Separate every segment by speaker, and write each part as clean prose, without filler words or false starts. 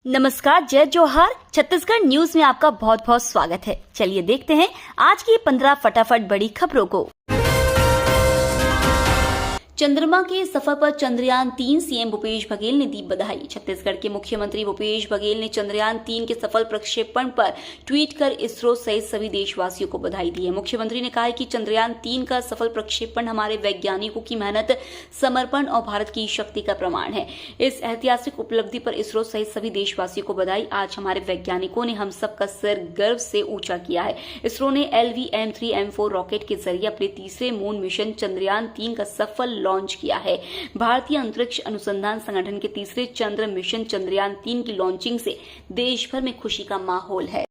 Speaker 1: नमस्कार, जय जोहार। छत्तीसगढ़ न्यूज में आपका बहुत बहुत स्वागत है। चलिए देखते हैं आज की 15 फटाफट बड़ी खबरों को। चंद्रमा के सफर पर चंद्रयान 3 सीएम भूपेश बघेल ने दी बधाई। छत्तीसगढ़ के मुख्यमंत्री भूपेश बघेल ने चंद्रयान 3 के सफल प्रक्षेपण पर ट्वीट कर इसरो सहित सभी देशवासियों को बधाई दी है। मुख्यमंत्री ने कहा है कि चंद्रयान 3 का सफल प्रक्षेपण हमारे वैज्ञानिकों की मेहनत, समर्पण और भारत की शक्ति का प्रमाण है। इस ऐतिहासिक उपलब्धि पर इसरो सहित सभी देशवासियों को बधाई। आज हमारे वैज्ञानिकों ने हम सबका सिर गर्व से ऊंचा किया है। इसरो ने LV-M3-M4 रॉकेट के जरिए अपने तीसरे मून मिशन चंद्रयान 3 का सफल लॉन्च किया है। भारतीय अंतरिक्ष अनुसंधान संगठन के तीसरे चंद्र मिशन चंद्रयान 3 की लॉन्चिंग से देश भर में खुशी का माहौल है।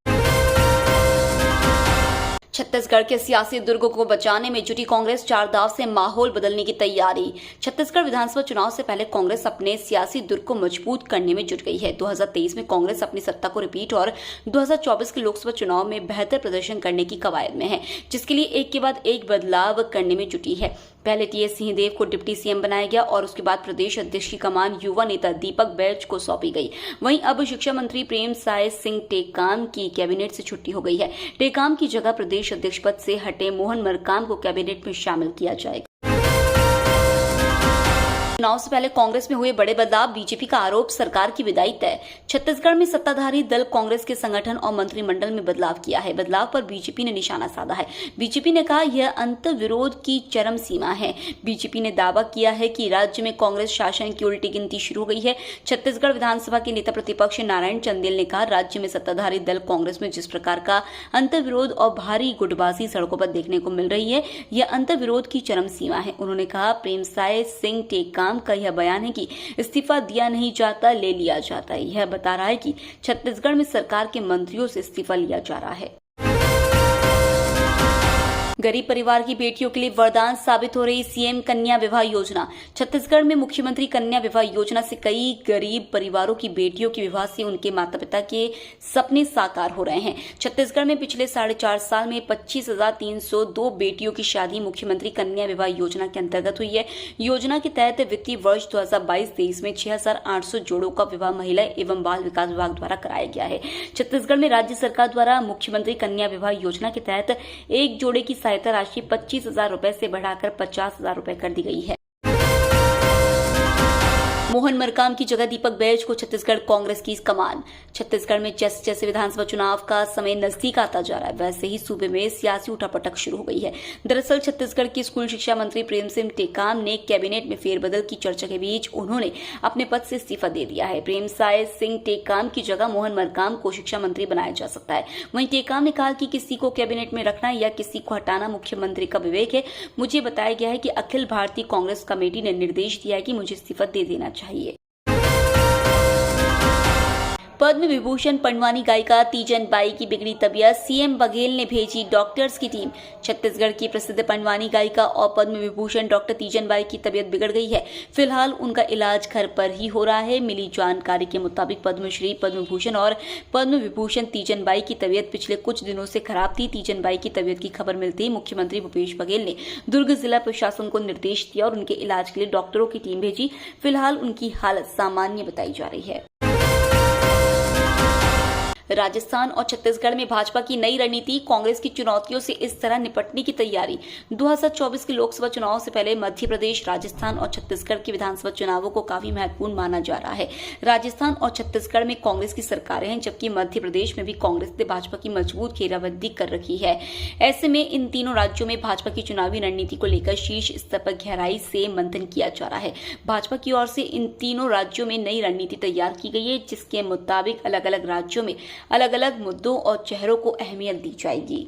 Speaker 1: छत्तीसगढ़ के सियासी दुर्ग को बचाने में जुटी कांग्रेस, चार दाव से माहौल बदलने की तैयारी। छत्तीसगढ़ विधानसभा चुनाव से पहले कांग्रेस अपने सियासी दुर्ग को मजबूत करने में जुट गई है। 2023 में कांग्रेस अपनी सत्ता को रिपीट और 2024 के लोकसभा चुनाव में बेहतर प्रदर्शन करने की कवायद में है, जिसके लिए एक के बाद एक बदलाव करने में जुटी है। पहले टीएस सिंहदेव को डिप्टी सीएम बनाया गया और उसके बाद प्रदेश अध्यक्ष की कमान युवा नेता दीपक बैज को सौंपी गई। वहीं अब शिक्षा मंत्री प्रेमसाय सिंह टेकाम की कैबिनेट से छुट्टी हो गई है। टेकाम की जगह प्रदेश अध्यक्ष पद से हटे मोहन मरकाम को कैबिनेट में शामिल किया जाएगा। चुनाव से पहले कांग्रेस में हुए बड़े बदलाव, बीजेपी का आरोप, सरकार की विदाई तय। छत्तीसगढ़ में सत्ताधारी दल कांग्रेस के संगठन और मंत्रिमंडल में बदलाव किया है। बदलाव पर बीजेपी ने निशाना साधा है। बीजेपी ने कहा यह अंतर्विरोध की चरम सीमा है। बीजेपी ने दावा किया है कि राज्य में कांग्रेस शासन की उल्टी गिनती शुरू हो गई है। छत्तीसगढ़ विधानसभा के नेता प्रतिपक्ष नारायण चंदेल ने कहा, राज्य में सत्ताधारी दल कांग्रेस में जिस प्रकार का अंतर्विरोध और भारी गुटबाजी सड़कों पर देखने को मिल रही है, यह अंतर्विरोध की चरम सीमा है। उन्होंने कहा, प्रेमसाय सिंह टेकाम का यह बयान है कि इस्तीफा दिया नहीं जाता, ले लिया जाता है। यह बता रहा है कि छत्तीसगढ़ में सरकार के मंत्रियों से इस्तीफा लिया जा रहा है। गरीब परिवार की बेटियों के लिए वरदान साबित हो रही सीएम कन्या विवाह योजना। छत्तीसगढ़ में मुख्यमंत्री कन्या विवाह योजना से कई गरीब परिवारों की बेटियों के विवाह से उनके माता पिता के सपने साकार हो रहे हैं। छत्तीसगढ़ में पिछले 4.5 साल में 25,302 बेटियों की शादी मुख्यमंत्री कन्या विवाह योजना के अंतर्गत हुई है। योजना के तहत वित्तीय वर्ष 2022-23 में 6,800 जोड़ों का विवाह महिला एवं बाल विकास विभाग द्वारा कराया गया है। छत्तीसगढ़ में राज्य सरकार द्वारा मुख्यमंत्री कन्या विवाह योजना के तहत एक जोड़े की सहायता राशि 25,000 रुपए से बढ़ाकर 50,000 रुपए कर दी गई है। मोहन मरकाम की जगह दीपक बैज को छत्तीसगढ़ कांग्रेस की कमान। छत्तीसगढ़ में जैसे जैसे विधानसभा चुनाव का समय नजदीक आता जा रहा है, वैसे ही सूबे में सियासी उठापटक शुरू हो गई है। दरअसल छत्तीसगढ़ के स्कूल शिक्षा मंत्री प्रेम सिंह टेकाम ने कैबिनेट में फेरबदल की चर्चा के बीच उन्होंने अपने पद से इस्तीफा दे दिया है। प्रेमसाय सिंह टेकाम की जगह मोहन मरकाम को शिक्षा मंत्री बनाया जा सकता है। वहीं टेकाम ने कहा कि किसी को कैबिनेट में रखना या किसी को हटाना मुख्यमंत्री का विवेक है। मुझे बताया गया है कि अखिल भारतीय कांग्रेस कमेटी ने निर्देश दिया है कि मुझे इस्तीफा दे देना चाहिए। पद्म विभूषण पंडवानी गायिका तीजन बाई की बिगड़ी तबीयत, सीएम बघेल ने भेजी डॉक्टर्स की टीम। छत्तीसगढ़ की प्रसिद्ध पंडवानी गायिका और पद्म विभूषण डॉक्टर तीजन बाई की तबीयत बिगड़ गई है। फिलहाल उनका इलाज घर पर ही हो रहा है। मिली जानकारी के मुताबिक पद्मश्री, पद्म भूषण और पद्म विभूषण तीजन बाई की तबीयत पिछले कुछ दिनों से खराब थी। तीजन बाई की तबीयत की खबर मिलते ही मुख्यमंत्री भूपेश बघेल ने दुर्ग जिला प्रशासन को निर्देश दिया और उनके इलाज के लिए डॉक्टरों की टीम भेजी। फिलहाल उनकी हालत सामान्य बताई जा रही है। राजस्थान और छत्तीसगढ़ में भाजपा की नई रणनीति, कांग्रेस की चुनौतियों से इस तरह निपटने की तैयारी। 2024 के लोकसभा चुनाव से पहले मध्य प्रदेश, राजस्थान और छत्तीसगढ़ के विधानसभा चुनावों को काफी महत्वपूर्ण माना जा रहा है। राजस्थान और छत्तीसगढ़ में कांग्रेस की सरकारें हैं, जबकि मध्य प्रदेश में भी कांग्रेस ने भाजपा की मजबूत घेराबंदी कर रखी है। ऐसे में इन तीनों राज्यों में भाजपा की चुनावी रणनीति को लेकर शीर्ष स्तर पर गहराई से मंथन किया जा रहा है। भाजपा की ओर से इन तीनों राज्यों में नई रणनीति तैयार की गई है, जिसके मुताबिक अलग अलग राज्यों में अलग अलग मुद्दों और चेहरों को अहमियत दी जाएगी।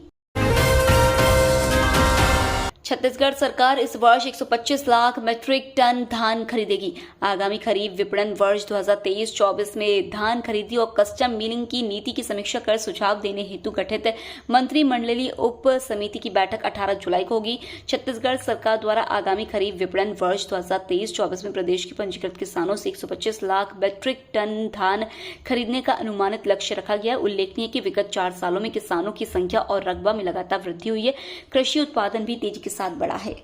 Speaker 1: छत्तीसगढ़ सरकार इस वर्ष 125 लाख मीट्रिक टन धान खरीदेगी। आगामी खरीफ विपणन वर्ष 2023-24 में धान खरीदी और कस्टम मिलिंग की नीति की समीक्षा कर सुझाव देने हेतु गठित मंत्रिमंडलीय उप समिति की बैठक 18 जुलाई को होगी। छत्तीसगढ़ सरकार द्वारा आगामी खरीफ विपणन वर्ष 2023-24 में प्रदेश के पंजीकृत किसानों से 125 लाख मीट्रिक टन धान खरीदने का अनुमानित लक्ष्य रखा गया है। उल्लेखनीय है कि विगत 4 सालों में किसानों की संख्या और रकबा में लगातार वृद्धि हुई है। कृषि उत्पादन भी तेजी के साथ बढ़ा है।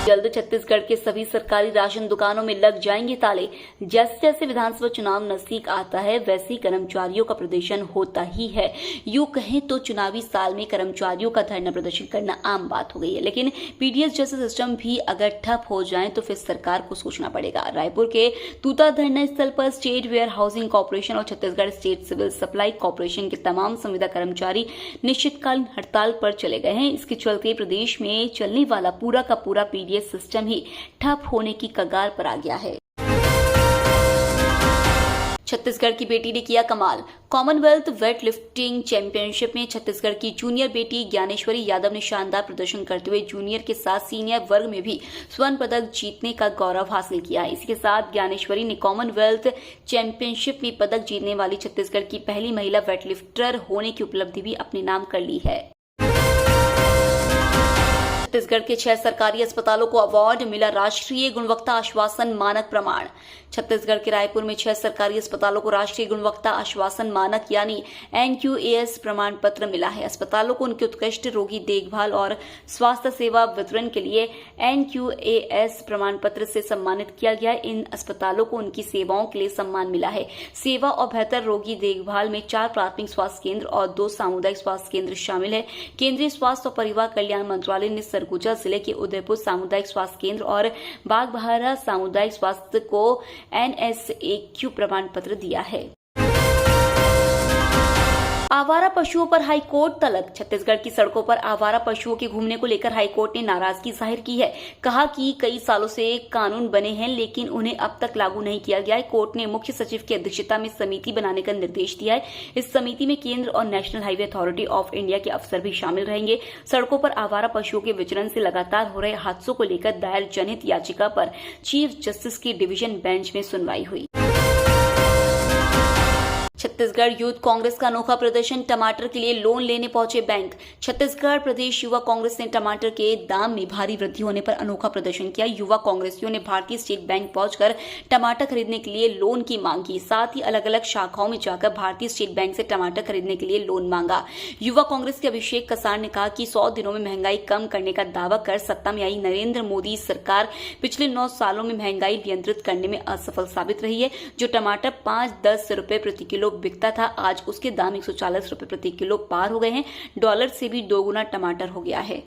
Speaker 1: जल्द छत्तीसगढ़ के सभी सरकारी राशन दुकानों में लग जाएंगे ताले। जैसे जैसे विधानसभा चुनाव नजदीक आता है वैसे ही कर्मचारियों का प्रदर्शन होता ही है। यूं कहें तो चुनावी साल में कर्मचारियों का धरना प्रदर्शन करना आम बात हो गई है, लेकिन पीडीएस जैसे सिस्टम भी अगर ठप हो जाए तो फिर सरकार को सोचना पड़ेगा। रायपुर के तूता धरना स्थल पर स्टेट वेयर हाउसिंग कॉर्पोरेशन और Chhattisgarh state civil supply corporation के तमाम संविदा कर्मचारी निश्चितकालीन हड़ताल पर चले गए हैं। इसके चलते प्रदेश में चलने वाला पूरा का पूरा पीडीएस सिस्टम ही ठप होने की कगार पर आ गया है। छत्तीसगढ़ की बेटी ने किया कमाल। कॉमनवेल्थ वेट लिफ्टिंग चैंपियनशिप में छत्तीसगढ़ की जूनियर बेटी ज्ञानेश्वरी यादव ने शानदार प्रदर्शन करते हुए जूनियर के साथ सीनियर वर्ग में भी स्वर्ण पदक जीतने का गौरव हासिल किया। इसके साथ ज्ञानेश्वरी ने कॉमनवेल्थ चैंपियनशिप में पदक जीतने वाली छत्तीसगढ़ की पहली महिला वेट लिफ्टर होने की उपलब्धि भी अपने नाम कर ली है। छत्तीसगढ़ के 6 सरकारी अस्पतालों को अवार्ड मिला राष्ट्रीय गुणवत्ता आश्वासन मानक प्रमाण। छत्तीसगढ़ के रायपुर में 6 सरकारी अस्पतालों को राष्ट्रीय गुणवत्ता आश्वासन मानक यानी NQAS प्रमाण पत्र मिला है। अस्पतालों को उनके उत्कृष्ट रोगी देखभाल और स्वास्थ्य सेवा वितरण के लिए NQAS प्रमाण पत्र से सम्मानित किया गया। इन अस्पतालों को उनकी सेवाओं के लिए सम्मान मिला है। सेवा और बेहतर रोगी देखभाल में 4 प्राथमिक स्वास्थ्य केंद्र और 2 सामुदायिक स्वास्थ्य केंद्र शामिल है। केंद्रीय स्वास्थ्य और परिवार कल्याण मंत्रालय ने सरगुजा जिले के उदयपुर सामुदायिक स्वास्थ्य केंद्र और बागबाहरा सामुदायिक स्वास्थ्य को NSAQ प्रमाण पत्र दिया है। आवारा पशुओं पर हाईकोर्ट तलब। छत्तीसगढ़ की सड़कों पर आवारा पशुओं के घूमने को लेकर हाईकोर्ट ने नाराजगी जाहिर की है। कहा कि कई सालों से कानून बने हैं लेकिन उन्हें अब तक लागू नहीं किया गया है। कोर्ट ने मुख्य सचिव की अध्यक्षता में समिति बनाने का निर्देश दिया है। इस समिति में केंद्र और national highway authority of India के अफसर भी शामिल रहेंगे। सड़कों पर आवारा पशुओं के विचरण से लगातार हो रहे हादसों को लेकर दायर जनहित याचिका पर चीफ जस्टिस की डिवीजन बेंच में सुनवाई हुई। छत्तीसगढ़ यूथ कांग्रेस का अनोखा प्रदर्शन। टमाटर के लिए लोन लेने पहुंचे बैंक। छत्तीसगढ़ प्रदेश युवा कांग्रेस ने टमाटर के दाम में भारी वृद्धि होने पर अनोखा प्रदर्शन किया। युवा कांग्रेसियों ने भारतीय स्टेट बैंक पहुंचकर टमाटर खरीदने के लिए लोन की मांग की। साथ ही अलग अलग शाखाओं में जाकर भारतीय स्टेट बैंक से टमाटर खरीदने के लिए लोन मांगा। युवा कांग्रेस के अभिषेक कसार ने कहा कि 100 दिनों में महंगाई कम करने का दावा कर सत्ता में आई नरेंद्र मोदी सरकार पिछले 9 सालों में महंगाई नियंत्रित करने में असफल साबित रही है। जो टमाटर 5-10 रुपए प्रति किलो बिकता था आज उसके दाम 140 रुपए प्रति किलो पार हो गए हैं। डॉलर से भी 2 गुना टमाटर हो गया है।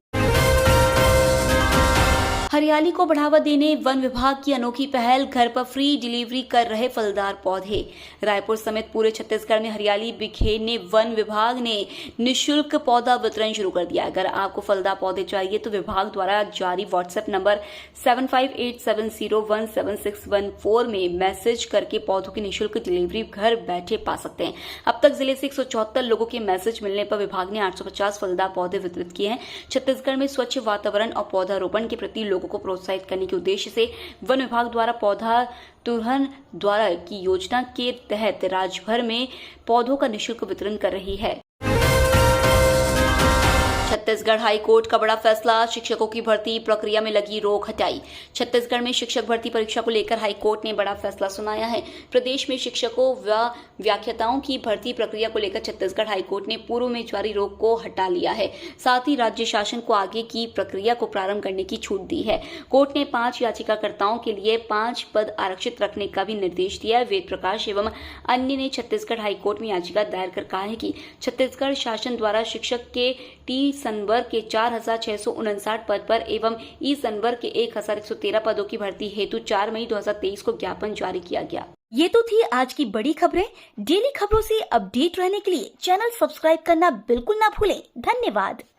Speaker 1: हरियाली को बढ़ावा देने वन विभाग की अनोखी पहल। घर पर फ्री डिलीवरी कर रहे फलदार पौधे। रायपुर समेत पूरे छत्तीसगढ़ में हरियाली बिखेरने वन विभाग ने निःशुल्क पौधा वितरण शुरू कर दिया। अगर आपको फलदार पौधे चाहिए तो विभाग द्वारा जारी व्हाट्सएप नंबर 7587017614 में मैसेज करके पौधों की निःशुल्क डिलीवरी घर बैठे पा सकते हैं। अब तक जिले से 174 लोगों के मैसेज मिलने पर विभाग ने 850 फलदार पौधे वितरित किए हैं। छत्तीसगढ़ में स्वच्छ वातावरण और पौधारोपण के प्रति लोगों को प्रोत्साहित करने के उद्देश्य से वन विभाग द्वारा पौधा तुरहन द्वारा की योजना के तहत राज्य भर में पौधों का निःशुल्क वितरण कर रही है। छत्तीसगढ़ हाई कोर्ट का बड़ा फैसला। शिक्षकों की भर्ती प्रक्रिया में लगी रोक हटाई। छत्तीसगढ़ में शिक्षक भर्ती परीक्षा को लेकर हाई कोर्ट ने बड़ा फैसला सुनाया है। प्रदेश में शिक्षकों व व्याख्याताओं की भर्ती प्रक्रिया को लेकर छत्तीसगढ़ हाई कोर्ट ने पूर्व में जारी रोक को हटा लिया है। साथ ही राज्य शासन को आगे की प्रक्रिया को प्रारंभ करने की छूट दी है। कोर्ट ने 5 याचिकाकर्ताओं के लिए 5 पद आरक्षित रखने का भी निर्देश दिया है। वेद प्रकाश एवं अन्य ने छत्तीसगढ़ हाई कोर्ट में याचिका दायर कर कहा है कि छत्तीसगढ़ शासन द्वारा शिक्षक के टी संवर्ग के 4,659 पद पर एवं ई संवर्ग के 1,113 पदों की भर्ती हेतु 4 मई 2023 को ज्ञापन जारी किया गया।
Speaker 2: ये तो थी आज की बड़ी खबरें। डेली खबरों से अपडेट रहने के लिए चैनल सब्सक्राइब करना बिल्कुल ना भूलें। धन्यवाद।